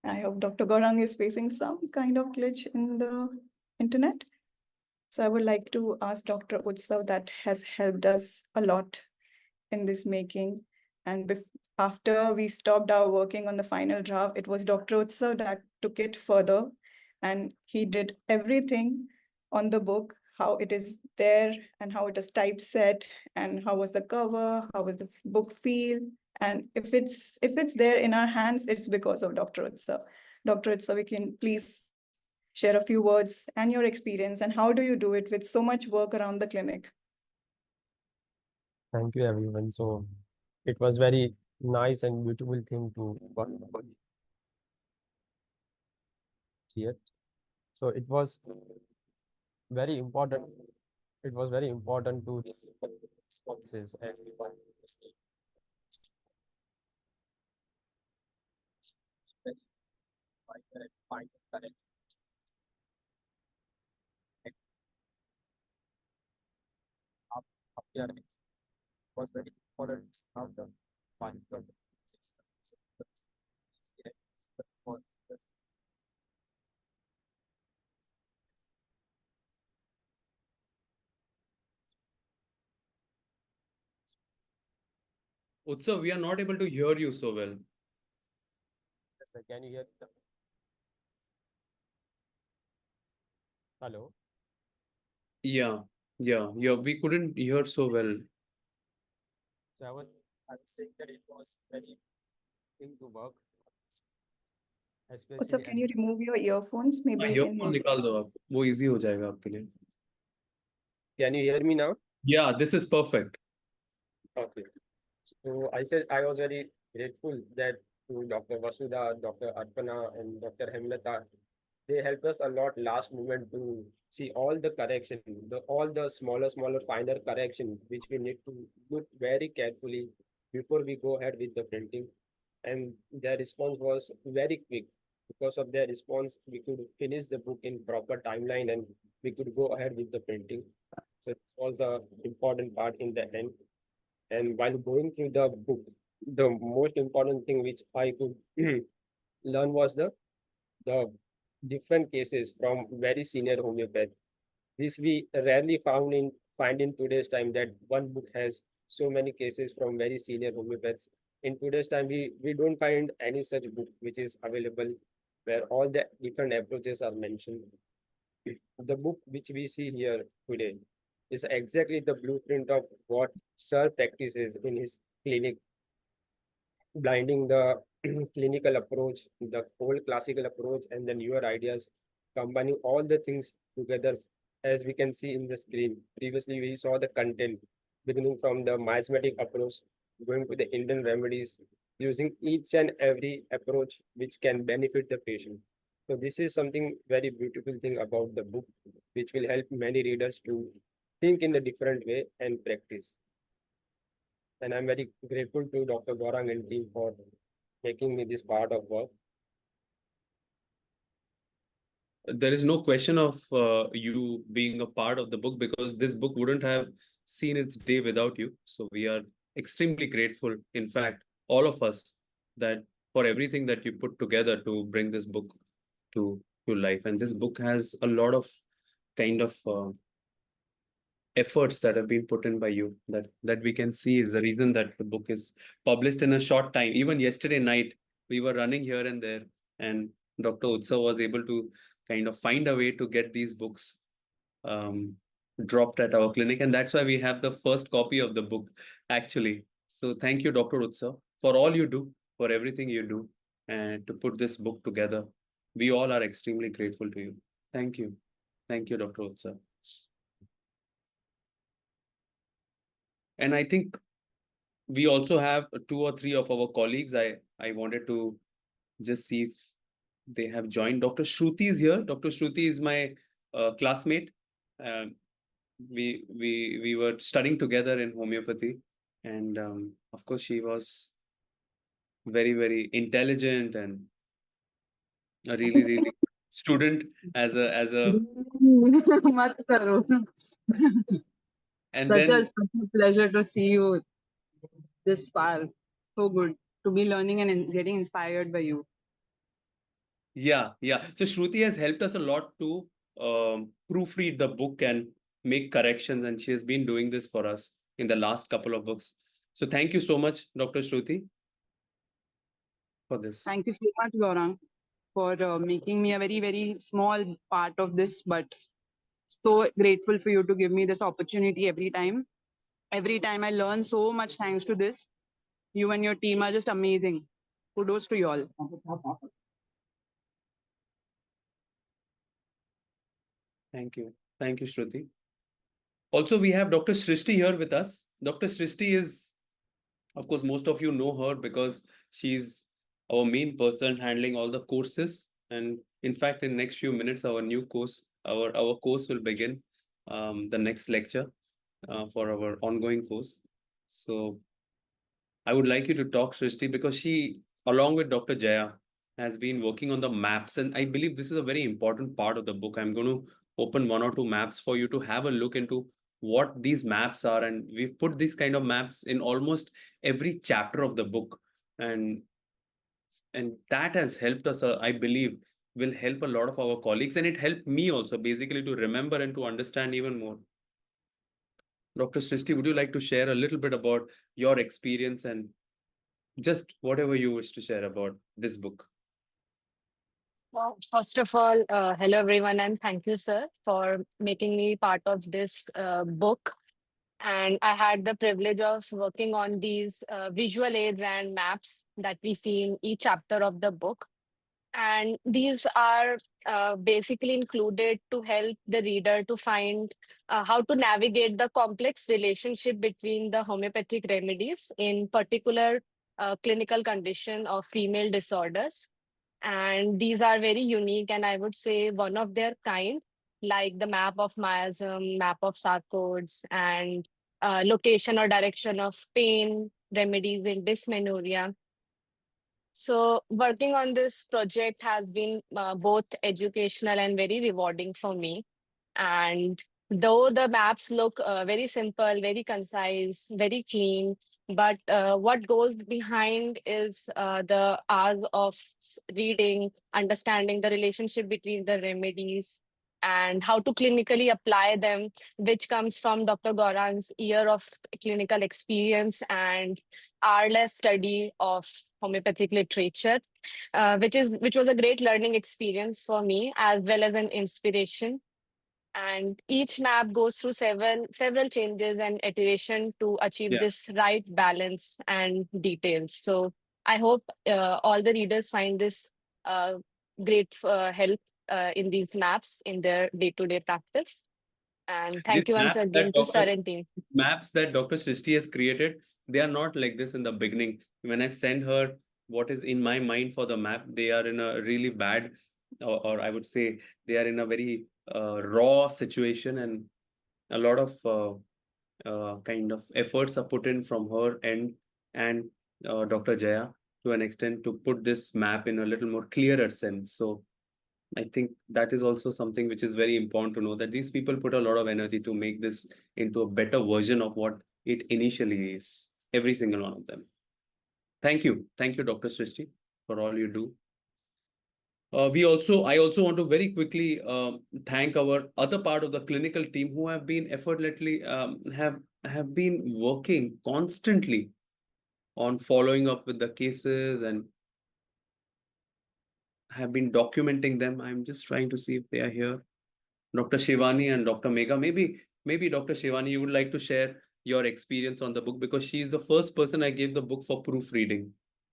S2: I hope Dr. Gaurang is facing some kind of glitch in the internet. So I would like to ask Dr. Utsav that has helped us a lot in this making. And after we stopped our working on the final draft, it was Dr. Utsav that took it further. And he did everything on the book, how it is there and how it is typeset and how was the cover, how was the book feel. And if it's there in our hands, it's because of Dr. Utsav. Dr. Utsav, we can please share a few words and your experience and how do you do it with so much work around the clinic?
S13: Thank you, everyone. So it was very nice and beautiful thing to work here. So it was very important. It was very important to receive responses as we want to see. Find the correct appearance was very important of the find the
S1: Utsav, we are not able to hear you so well.
S13: Can you hear me? Hello?
S1: Yeah, we couldn't hear so well.
S13: So I was saying that it was very thing to work,
S2: Also,
S13: especially
S2: can you remove your earphones? Maybe we can hear
S1: Earphone
S2: you.
S1: निकाल दो आप, वो easy हो जाएगा आपके लिए.
S13: Can you hear me now?
S1: Yeah, this is perfect.
S13: Okay. So I said I was very grateful that to Dr. Vasudha, Dr. Arpana, and Dr. Hemlata, they helped us a lot last moment to see all the correction, all the smaller, finer correction, which we need to look very carefully before we go ahead with the printing. And their response was very quick. Because of their response, we could finish the book in proper timeline and we could go ahead with the printing. So it was the important part in the end. And while going through the book, the most important thing which I could learn was the different cases from very senior homeopath. This we rarely find in today's time that one book has so many cases from very senior homeopaths. In today's time, we don't find any such book which is available where all the different approaches are mentioned. The book which we see here today is exactly the blueprint of what Sir practices in his clinic, blending the clinical approach, the old classical approach, and the newer ideas, combining all the things together, as we can see in the screen. Previously, we saw the content beginning from the miasmatic approach, going to the Indian remedies, using each and every approach which can benefit the patient. So this is something very beautiful thing about the book, which will help many readers to think in a different way and practice. And I'm very grateful to Dr. Gaurang and team for making me this part of work.
S1: There is no question of you being a part of the book because this book wouldn't have seen its day without you. So we are extremely grateful, in fact, all of us, that for everything that you put together to bring this book to life. And this book has a lot of kind of efforts that have been put in by you that we can see is the reason that the book is published in a short time. Even yesterday night, we were running here and there, and Dr. Utsav was able to kind of find a way to get these books dropped at our clinic. And that's why we have the first copy of the book, actually. So thank you, Dr. Utsav, for all you do, for everything you do, and to put this book together. We all are extremely grateful to you. Thank you. Thank you, Dr. Utsav. And I think we also have 2 or 3 of our colleagues. I wanted to just see if they have joined. Dr. Shruti is here. Dr. Shruti is my classmate. we were studying together in homeopathy, and of course she was very intelligent and a really student as a
S14: मत करो.
S1: and
S14: Such
S1: then
S14: a pleasure to see you this far. So good to be learning and getting inspired by you.
S1: yeah. So Shruti has helped us a lot to proofread the book and make corrections, and she has been doing this for us in the last couple of books. So thank you so much, Dr. Shruti, for this.
S14: Thank you so much, Gaurang, for making me a very small part of this, but so grateful for you to give me this opportunity every time. Every time I learn so much thanks to this. You and your team are just amazing. Kudos to you all.
S1: Thank you, Shruti. Also, we have Dr. Srishti here with us. Dr. Srishti is, of course, most of you know her because she's our main person handling all the courses. And in fact, in next few minutes, our new course, our course will begin, the next lecture for our ongoing course. So I would like you to talk, Srishti, because she, along with Dr. Jaya, has been working on the maps. And I believe this is a very important part of the book. I'm going to open one or two maps for you to have a look into what these maps are. And we've put these kind of maps in almost every chapter of the book. And that has helped us, I believe, will help a lot of our colleagues. And it helped me also basically to remember and to understand even more. Dr. Srishti, would you like to share a little bit about your experience and just whatever you wish to share about this book?
S15: Well, first of all, hello everyone, and thank you, sir, for making me part of this book. And I had the privilege of working on these visual aids and maps that we see in each chapter of the book. And these are basically included to help the reader to find how to navigate the complex relationship between the homeopathic remedies, in particular clinical condition of female disorders. And these are very unique and I would say one of their kind, like the map of miasm, map of sarcodes, and location or direction of pain, remedies in dysmenorrhea. So working on this project has been both educational and very rewarding for me. And though the maps look very simple, very concise, very clean, but what goes behind is the hours of reading, understanding the relationship between the remedies and how to clinically apply them, which comes from Dr. Gaurang's year of clinical experience and hourless study of homeopathic literature, which was a great learning experience for me as well as an inspiration. And each map goes through several changes and iteration to achieve this right balance and details. So I hope all the readers find this great help in these maps in their day-to-day practice. And thank
S1: These
S15: you once again to Sir and team.
S1: maps that Dr. Srishti has created, they are not like this in the beginning. When I send her what is in my mind for the map, they are in a really bad, or I would say they are in a very raw situation, and a lot of kind of efforts are put in from her end and Dr. Jaya to an extent to put this map in a little more clearer sense. So I think that is also something which is very important to know, that these people put a lot of energy to make this into a better version of what it initially is, every single one of them. Thank you, Dr. Srishti, for all you do. I also want to very quickly thank our other part of the clinical team who have been effortlessly have been working constantly on following up with the cases and have been documenting them. I'm just trying to see if they are here. Dr. Shivani and Dr. Megha, maybe Dr. Shivani, you would like to share your experience on the book, because she is the first person I gave the book for proofreading.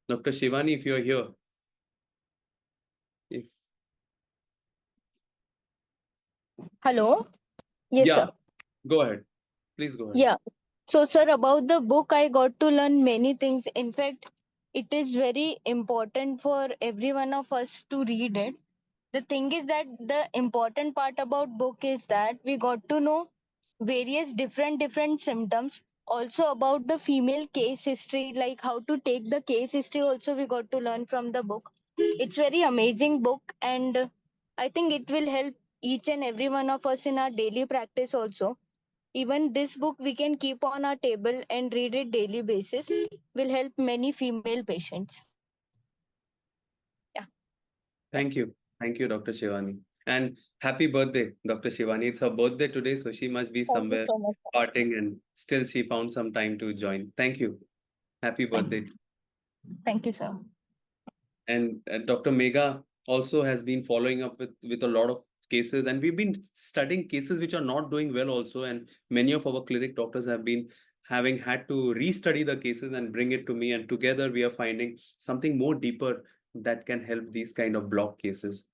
S1: Dr. Shivani, if you're here. If
S16: Hello. Yes,
S1: yeah,
S16: sir.
S1: go ahead. Please go ahead.
S16: Yeah. So, sir, about the book, I got to learn many things. In fact, it is very important for every one of us to read it. The thing is that the important part about book is that we got to know various different symptoms. Also about the female case history, like how to take the case history also we got to learn from the book. It's very amazing book, and I think it will help each and every one of us in our daily practice also. Even this book we can keep on our table and read it daily basis, will help many female patients. Yeah.
S1: Thank you. Thank you, Dr. Shivani. And happy birthday, Dr. Shivani. It's her birthday today, so she must be
S16: Thank you
S1: somewhere
S16: so much.
S1: partying, and still she found some time to join. Thank you. Happy birthday.
S16: Thank you, sir.
S1: And Dr. Megha also has been following up with a lot of cases, and we've been studying cases which are not doing well also, and many of our clinic doctors have been having had to restudy the cases and bring it to me, and together we are finding something more deeper that can help these kind of block cases.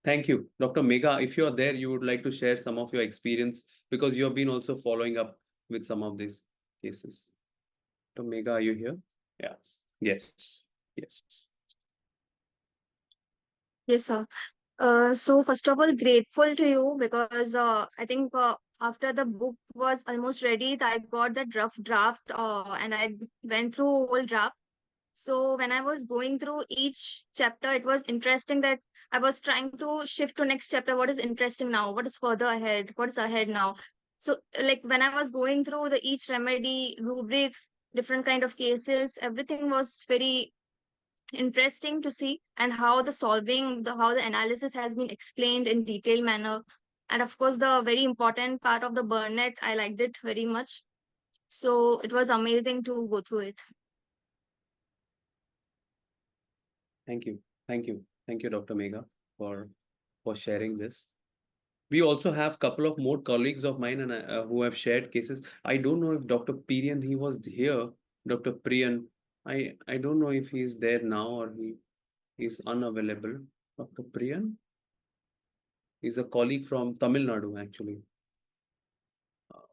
S1: Thank you. Dr. Megha, if you're there, you would like to share some of your experience, because you have been also following up with some of these cases. Dr. Megha, are you here? Yeah. Yes. Yes.
S17: Yes, sir. So first of all, grateful to you because I think after the book was almost ready, I got that rough draft and I went through whole draft. So when I was going through each chapter, it was interesting that I was trying to shift to next chapter. What is interesting now? What is further ahead? What is ahead now? So like when I was going through the each remedy, rubrics, different kind of cases, everything was very interesting to see, and how the solving how the analysis has been explained in detailed manner. And of course the very important part of the Burnett, I liked it very much, so it was amazing to go through it.
S1: Thank you. Thank you. Thank you, Dr. Megha, for sharing this. We also have a couple of more colleagues of mine and who have shared cases. I don't know if Dr. Priyan, he was here. Dr. Priyan, I don't know if he's there now or he is unavailable. Dr. Priyan is a colleague from Tamil Nadu, actually.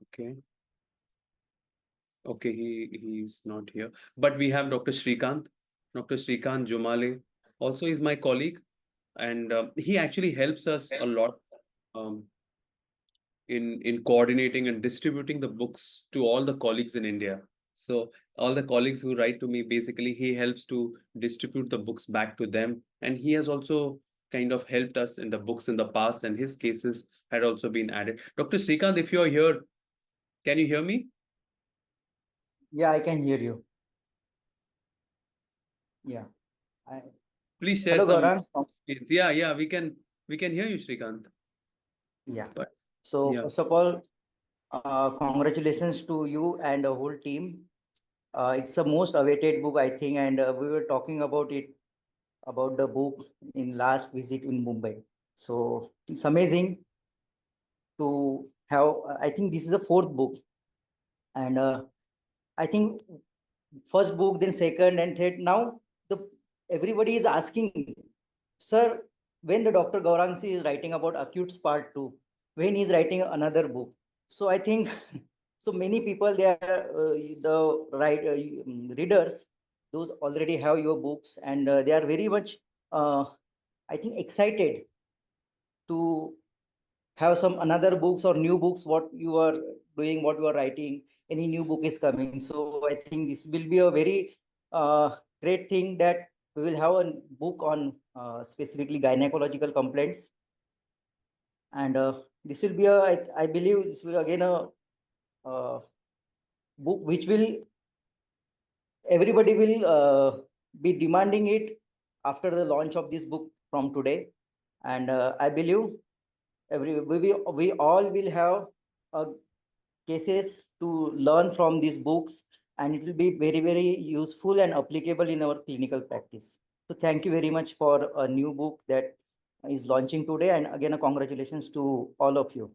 S1: Okay. Okay, he's not here. But we have Dr. Shrikant. Dr. Shrikant Jumale also is my colleague, and he actually helps us a lot um, in coordinating and distributing the books to all the colleagues in India. So all the colleagues who write to me, basically he helps to distribute the books back to them, and he has also kind of helped us in the books in the past, and his cases had also been added. Dr. Shrikant, if you're here, can you hear me?
S18: Yeah, I can hear you. Yeah.
S1: Please share
S18: Hello,
S1: some
S18: Gaurang.
S1: experience. Yeah, we can hear you, Shrikant.
S18: Yeah.
S1: But
S18: So
S1: yeah,
S18: first of all, congratulations to you and the whole team. It's the most awaited book, I think, and we were talking about the book in last visit in Mumbai. So it's amazing to have. I think this is the fourth book, and I think first book, then second and third. Now everybody is asking, sir, when the Dr. Gaurangsi is writing about acutes part 2, when he's writing another book. So I think so many people, they are readers, those already have your books, and they are very much I think excited to have some another books or new books, what you are doing, what you are writing, any new book is coming. So I think this will be a very great thing, that we will have a book on specifically gynecological complaints, and this will be I believe this will again a book which will everybody will be demanding it after the launch of this book from today, and I believe we all will have cases to learn from these books, and it will be very useful and applicable in our clinical practice. So thank you very much for a new book that is launching today, and again a congratulations to all of you.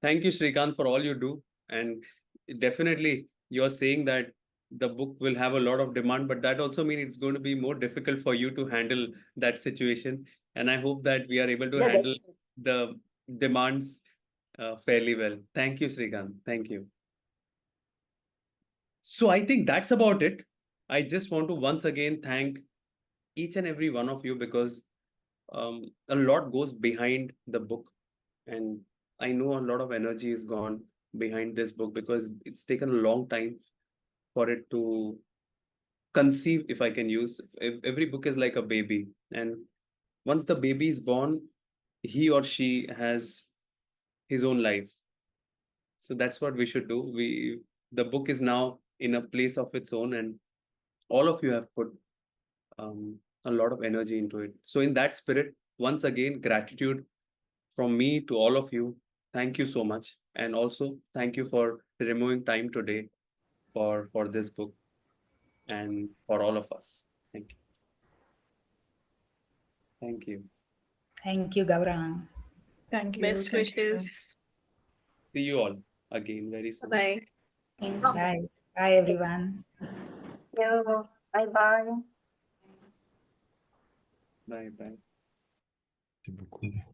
S1: thank you, Shrikant, for all you do. And definitely you're saying that the book will have a lot of demand, but that also means it's going to be more difficult for you to handle that situation. And I hope that we are able to
S18: Yeah,
S1: handle the demands fairly well. Thank you, Shrikant. Thank you. So I think that's about it. I just want to once again thank each and every one of you, because a lot goes behind the book, and I know a lot of energy is gone behind this book because it's taken a long time for it to conceive, if I can use. Every book is like a baby, and once the baby is born, he or she has his own life. So that's what we should do. The book is now in a place of its own, and all of you have put a lot of energy into it. So in that spirit, once again, gratitude from me to all of you. Thank you so much, and also thank you for removing time today for this book and for all of us. Thank you. Thank you.
S4: Thank you, Gaurang.
S2: Thank you.
S12: Best
S2: Thank you.
S12: wishes.
S1: See you all again very soon.
S12: Bye.
S4: Bye. Bye, everyone.
S9: Yo, bye-bye.
S1: Bye bye.
S7: Merci beaucoup.